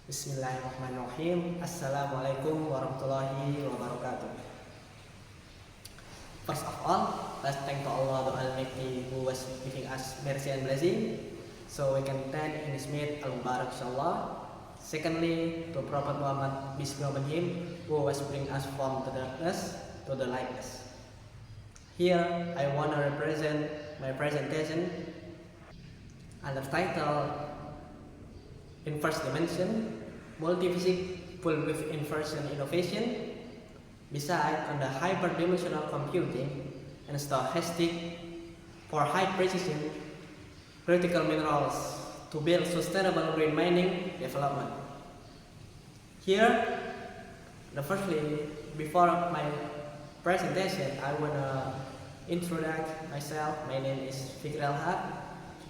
Bismillahirrahmanirrahim. Assalamualaikum warahmatullahi wabarakatuh. First of all, let's thank to Allah the Almighty who was giving us mercy and blessing, so we can attend in His meet al-Mubarak inshallah. Secondly, to Prophet Muhammad, peace be upon him, who was bring us from the darkness to the lightness. Here, I want to represent my presentation under title in first dimension, multiphysics full with inversion innovation, beside on the hyperdimensional computing and stochastic for high precision critical minerals to build sustainable green mining development. Here, firstly, before my presentation, I want to introduce myself. My name is Fikri Al-Haq,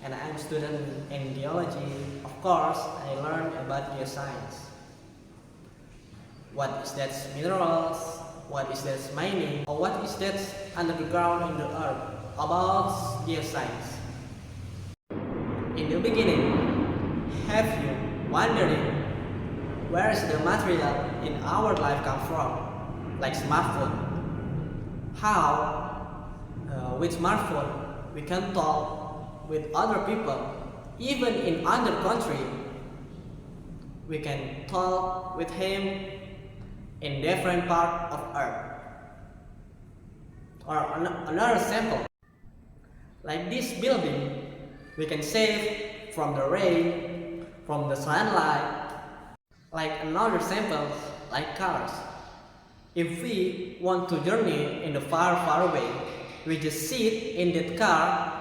and I am a student in geology. Of course, I learned about geoscience. What is that minerals? What is that mining? Or what is that underground in the earth? About geoscience. In the beginning, have you wondering where is the material in our life come from? Like smartphone. How with smartphone we can talk with other people, even in other country. We can talk with him in different part of earth. Or another sample, like this building, we can save from the rain, from the sunlight. Like another sample, like cars. If we want to journey in the far away, we just sit in that car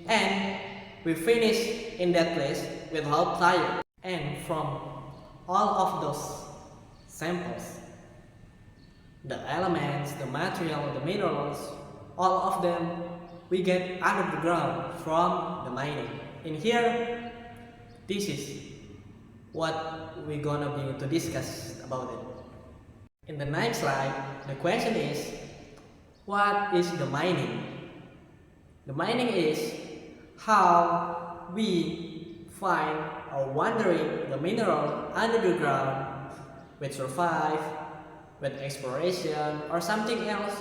and we finish in that place without tired. And from all of those samples, the elements, the material, the minerals, all of them we get under the ground from the mining. In here, this is what we're gonna be to discuss about it. In the next slide, the question is, what is the mining? The mining is how we find or wondering the mineral under the ground with survive, with exploration or something else,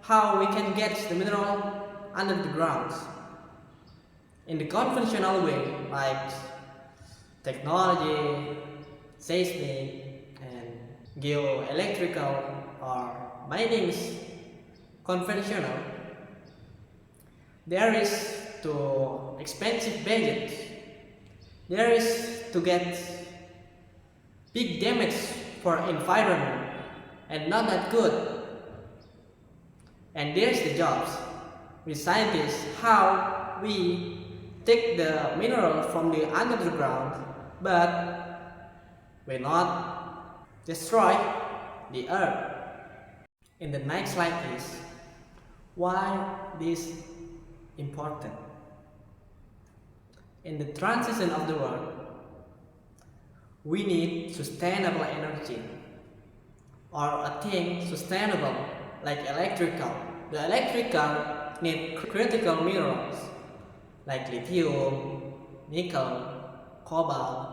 how we can get the mineral under the ground. In the conventional way, like technology, seismic, and geoelectrical or mining is conventional. There is to expensive budget. There is to get big damage for environment and not that good. And there's the jobs with scientists, how we take the mineral from the under the ground, but we not destroy the earth. In the next slide is why this important. In the transition of the world, we need sustainable energy or a thing sustainable like electrical. The electrical need critical minerals like lithium, nickel, cobalt,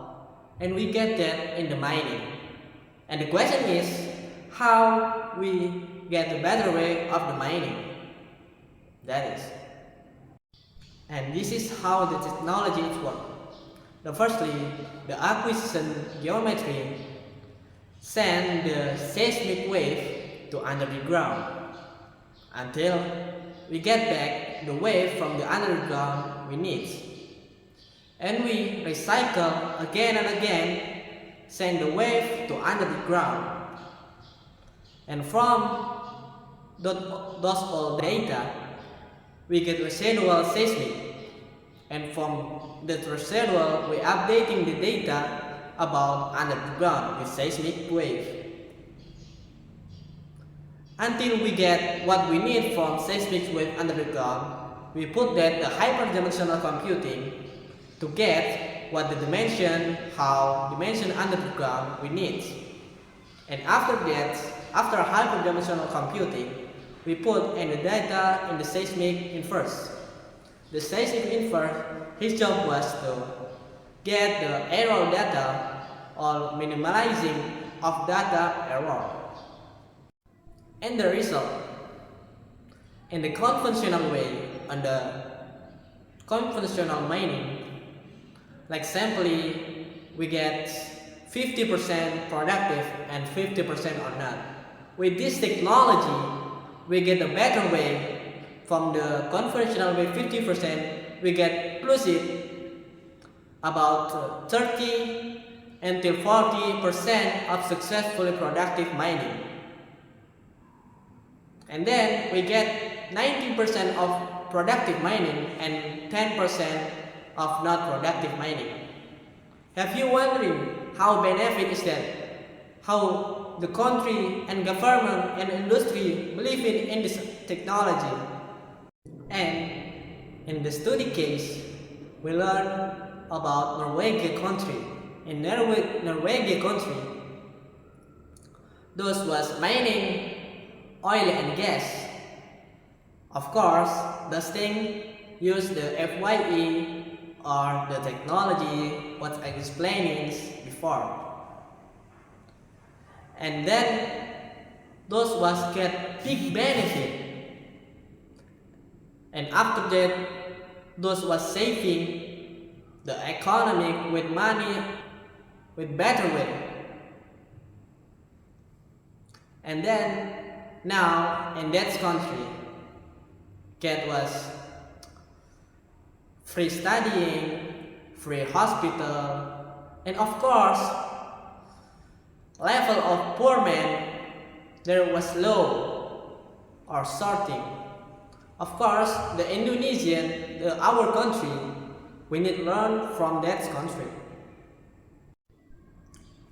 and we get that in the mining. And the question is how we get a better way of the mining. That is. And this is how the technology works. Firstly, the acquisition geometry send the seismic wave to under the ground until we get back the wave from the underground we need. And we recycle again and again, send the wave to under the ground. And from those old data, we get residual seismic. And from that residual, we updating the data about underground with seismic wave. Until we get what we need from seismic wave underground, we put that the hyperdimensional computing to get what the dimension, how dimension underground we need. And after that, after hyperdimensional computing, we put in the data in the seismic inverse. The seismic inverse, his job was to get the error data or minimizing of data error. And the result, in the conventional way, under conventional mining, like simply we get 50% productive and 50% or not. With this technology, we get a better way. From the conventional way 50%, we get plus it about 30 until 40% of successfully productive mining. And then we get 90% of productive mining and 10% of not productive mining. Have you wondering how benefit is that? How the country and government and industry believe in this technology? And in the study case, we learn about Norwegian country. In Norwegian country, those was mining oil and gas. Of course, the thing use the FYE or the technology what I explained before. And then those was get big benefit. And after that, those was saving the economy with money with better way. And then now in that country, get was free studying, free hospital, and of course, level of poor man there was low or sorting. Of course, the Indonesian, our country, we need to learn from that country.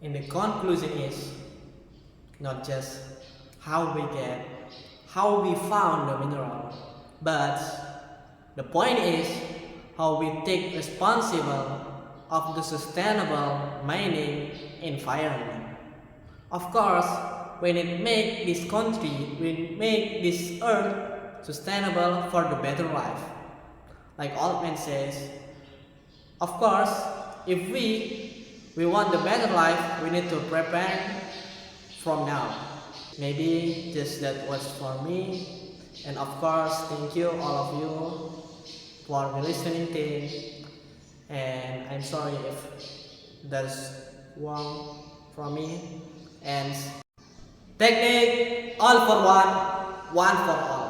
And the conclusion is not just how we found the mineral, but the point is how we take responsible of the sustainable mining environment. Of course, when it make this country, we make this earth sustainable for the better life. Like old man says, of course, if we want the better life, we need to prepare from now. Maybe just that was for me. And of course, thank you all of you for listening to. And I'm sorry if there's wrong from me. And technique all for one for all.